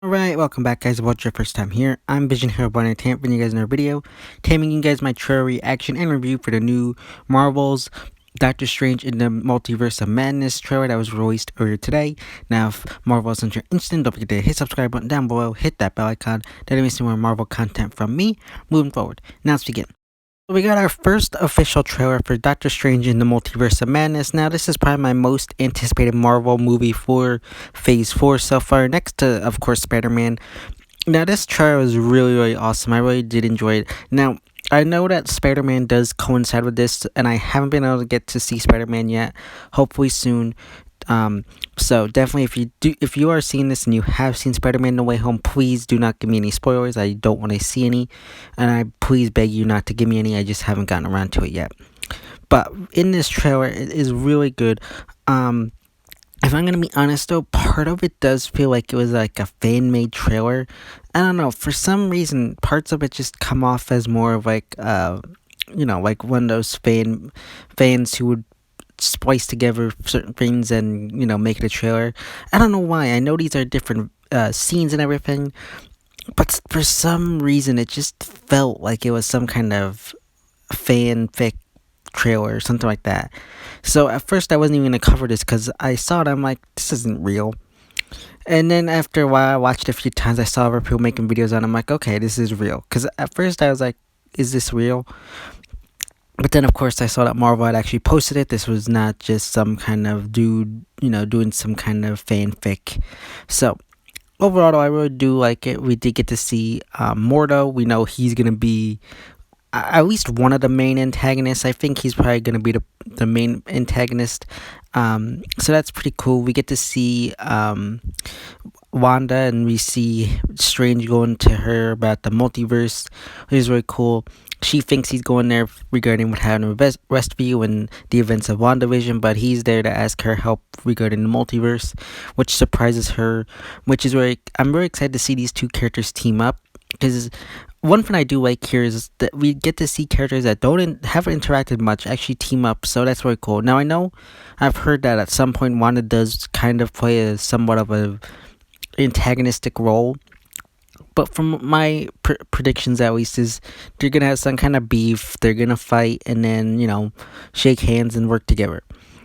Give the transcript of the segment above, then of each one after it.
Alright, welcome back guys. If it's your first time here, I'm Vision Hero Bunny Tamp, bringing you guys another video, taming you guys my trailer reaction and review for the new Marvel's Doctor Strange in the Multiverse of Madness trailer that was released earlier today. Now, if Marvel isn't your instant, don't forget to hit subscribe button down below, hit that bell icon, that makes more Marvel content from me moving forward. Now let's begin. So we got our first official trailer for Doctor Strange in the Multiverse of Madness. Now, this is probably my most anticipated Marvel movie for Phase 4 so far, next to, of course, Spider-Man. Now, this trailer was really awesome. I really did enjoy it. Now, I know that Spider-Man does coincide with this, and I haven't been able to get to see Spider-Man yet. Hopefully soon. So definitely, if you are seeing this and you have seen Spider-Man No Way Home, please do not give me any spoilers. I don't want to see any, and I please beg you not to give me any. I just haven't gotten around to it yet. But in this trailer, it is really good. If I'm gonna be honest though, part of it does feel like it was like a fan-made trailer. I don't know, for some reason, parts of it just come off as more of like, like one of those fans who would splice together certain things and make it a trailer. I don't know why. I know these are different scenes and everything, but for some reason it just felt like it was some kind of fanfic trailer or something like that. So at first I wasn't even gonna cover this because I saw it, I'm like, this isn't real. And then after a while I watched it a few times, I saw other people making videos on it. I'm like, okay, this is real. Because at first I was like, is this real? But then, of course, I saw that Marvel had actually posted it. This was not just some kind of dude, doing some kind of fanfic. So, overall, though, I really do like it. We did get to see Mordo. We know he's going to be at least one of the main antagonists. I think he's probably going to be the main antagonist. So that's pretty cool. We get to see Wanda, and we see Strange going to her about the multiverse, which is really cool. She thinks he's going there regarding what happened with Westview and the events of WandaVision, but he's there to ask her help regarding the multiverse, which surprises her, which is where I'm very excited to see these two characters team up, because one thing I do like here is that we get to see characters that haven't interacted much actually team up, so that's really cool. Now, I know I've heard that at some point Wanda does kind of play a somewhat of a antagonistic role, but from my predictions at least, is they're gonna have some kind of beef, they're gonna fight, and then shake hands and work together,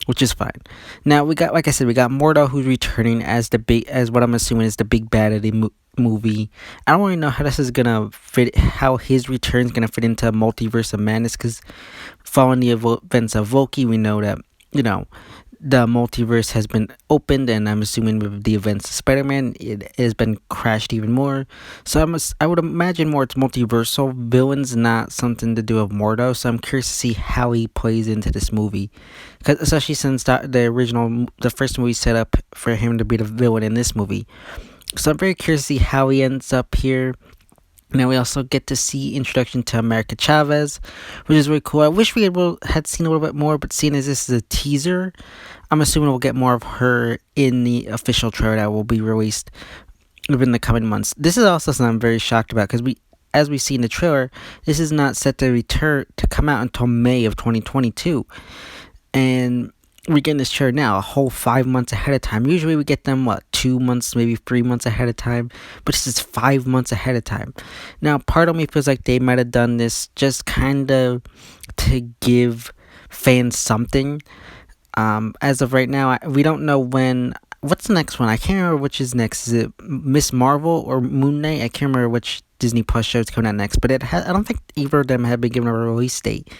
which is fine. Now we got, like I said, we got Mordo, who's returning as what I'm assuming is the big bad of the movie. I don't really know how this is gonna fit, how his return is gonna fit into Multiverse of Madness, because following the events of Loki, we know that the multiverse has been opened, and I'm assuming with the events of Spider-Man, it has been crashed even more. So I would imagine more it's multiversal villains, not something to do with Mordo. So I'm curious to see how he plays into this movie, because especially since the first movie set up for him to be the villain in this movie. So I'm very curious to see how he ends up here. Now we also get to see introduction to America Chavez, which is really cool. I wish we had seen a little bit more, but seeing as this is a teaser, I'm assuming we'll get more of her in the official trailer that will be released within the coming months. This is also something I'm very shocked about, because as we see in the trailer, this is not set to come out until May of 2022, and we're getting this trailer now a whole 5 months ahead of time. Usually we get them 2 months, maybe 3 months ahead of time, but this is 5 months ahead of time. Now, part of me feels like they might have done this just kind of to give fans something. As of right now, we don't know when. What's the next one? I can't remember which is next. Is it Miss Marvel or Moon Knight? I can't remember which Disney Plus show is coming out next, but I don't think either of them have been given a release date.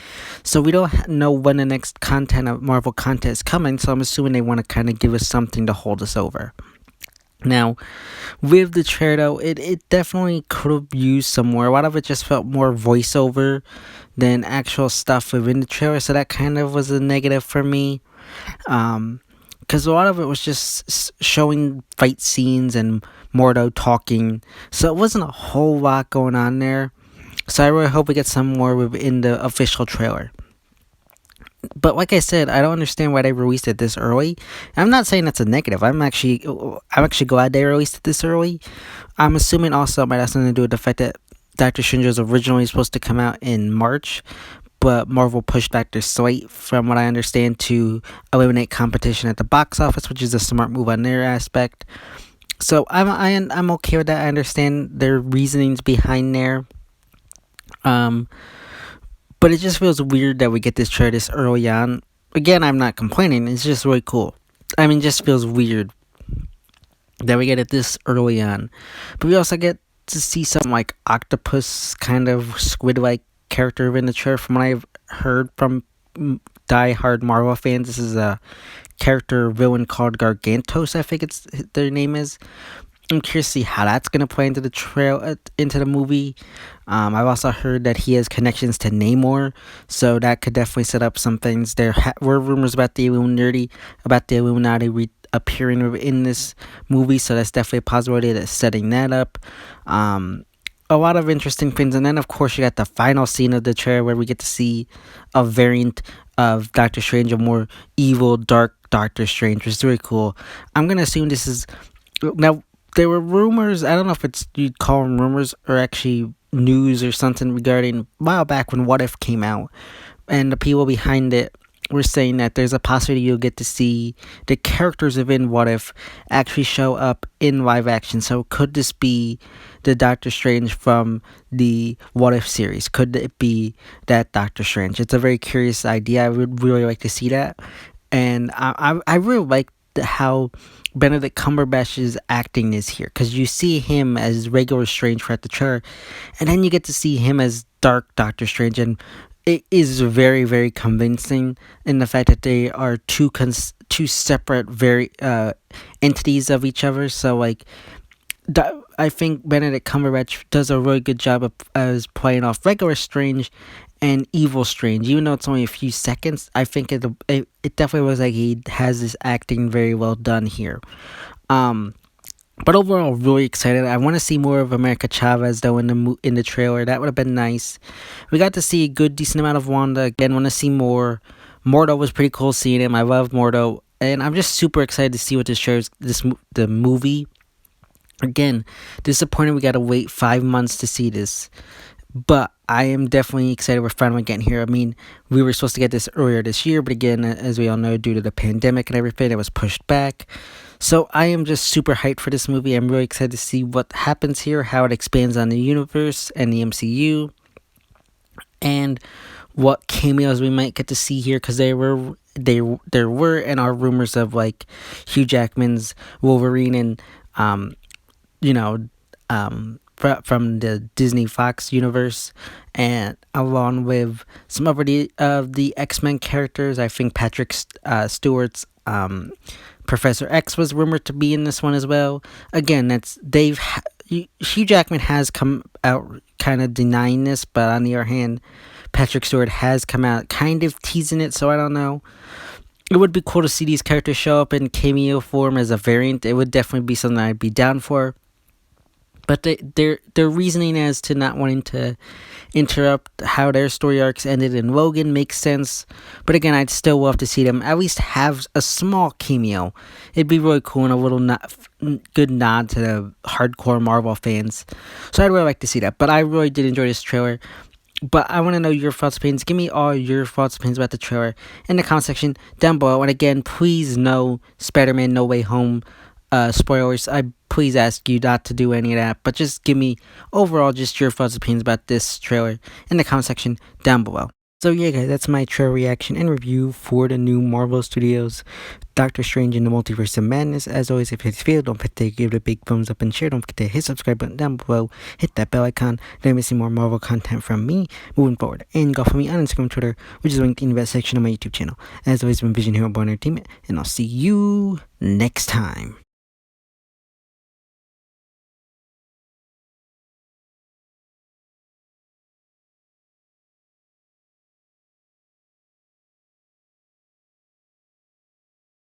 So we don't know when the next content of Marvel content is coming, so I'm assuming they want to kind of give us something to hold us over. Now, with the trailer though, it definitely could have used some more. A lot of it just felt more voiceover than actual stuff within the trailer, so that kind of was a negative for me. Because a lot of it was just showing fight scenes and Mordo talking, so it wasn't a whole lot going on there. So I really hope we get some more within the official trailer. But like I said, I don't understand why they released it this early. I'm not saying that's a negative. I'm actually glad they released it this early. I'm assuming also it might have something to do with the fact that Doctor Strange was originally supposed to come out in March, but Marvel pushed back their slate, from what I understand, to eliminate competition at the box office, which is a smart move on their aspect. So I'm okay with that. I understand their reasonings behind there. But it just feels weird that we get this trailer this early on. Again, I'm not complaining. It's just really cool. I mean, it just feels weird that we get it this early on. But we also get to see some like octopus kind of squid-like character in the trailer. From what I've heard from die-hard Marvel fans, this is a character villain called Gargantos, I think their name is. I'm curious to see how that's gonna play into the movie. I've also heard that he has connections to Namor, so that could definitely set up some things. There were rumors about the Illuminati, appearing in this movie, so that's definitely a possibility that's setting that up. A lot of interesting things, and then of course you got the final scene of the trailer where we get to see a variant of Doctor Strange, a more evil, dark Doctor Strange, which is really cool. I'm gonna assume this is now. There were rumors, I don't know if you'd call them rumors or actually news or something, regarding a while back when What If came out, and the people behind it were saying that there's a possibility you'll get to see the characters within What If actually show up in live action. So could this be the Doctor Strange from the What If series? Could it be that Doctor Strange? It's a very curious idea. I would really like to see that. And I really like how Benedict Cumberbatch's acting is here, because you see him as regular Strange throughout the trailer, and then you get to see him as Dark Doctor Strange, and it is very, very convincing in the fact that they are two separate entities of each other. So like, I think Benedict Cumberbatch does a really good job as playing off regular Strange and evil Strange. Even though it's only a few seconds, I think it definitely was like he has this acting very well done here. But overall, really excited. I want to see more of America Chavez though in the trailer. That would have been nice. We got to see a good decent amount of Wanda. Again, want to see more. Mordo was pretty cool seeing him. I loved Mordo, and I'm just super excited to see what this shows. The movie. Again, disappointed we got to wait 5 months to see this. But I am definitely excited we're finally getting here. I mean, we were supposed to get this earlier this year, but again, as we all know, due to the pandemic and everything, it was pushed back. So I am just super hyped for this movie. I'm really excited to see what happens here, how it expands on the universe and the MCU, and what cameos we might get to see here, because there were and are rumors of like Hugh Jackman's Wolverine and from the Disney Fox universe, and along with some of the X-Men characters. I think Patrick Stewart's Professor X was rumored to be in this one as well. Again, Hugh Jackman has come out kind of denying this, but on the other hand, Patrick Stewart has come out kind of teasing it, so I don't know. It would be cool to see these characters show up in cameo form as a variant. It would definitely be something I'd be down for. But their reasoning as to not wanting to interrupt how their story arcs ended in Logan makes sense. But again, I'd still love to see them at least have a small cameo. It'd be really cool and a little good nod to the hardcore Marvel fans. So I'd really like to see that. But I really did enjoy this trailer. But I want to know your thoughts and opinions. Give me all your thoughts and opinions about the trailer in the comment section down below. And again, please no Spider-Man No Way Home spoilers. I please ask you not to do any of that, but just give me overall just your thoughts and opinions about this trailer in the comment section down below. So yeah guys, that's my trailer reaction and review for the new Marvel Studios Doctor Strange in the Multiverse of Madness. As always, if you hit this video, don't forget to give it a big thumbs up and share. Don't forget to hit subscribe button down below, hit that bell icon, then you'll see more Marvel content from me moving forward. And go follow me on Instagram, Twitter, which is linked in the section of my YouTube channel. As always, I'm Vision Hero Born Entertainment, and I'll see you next time.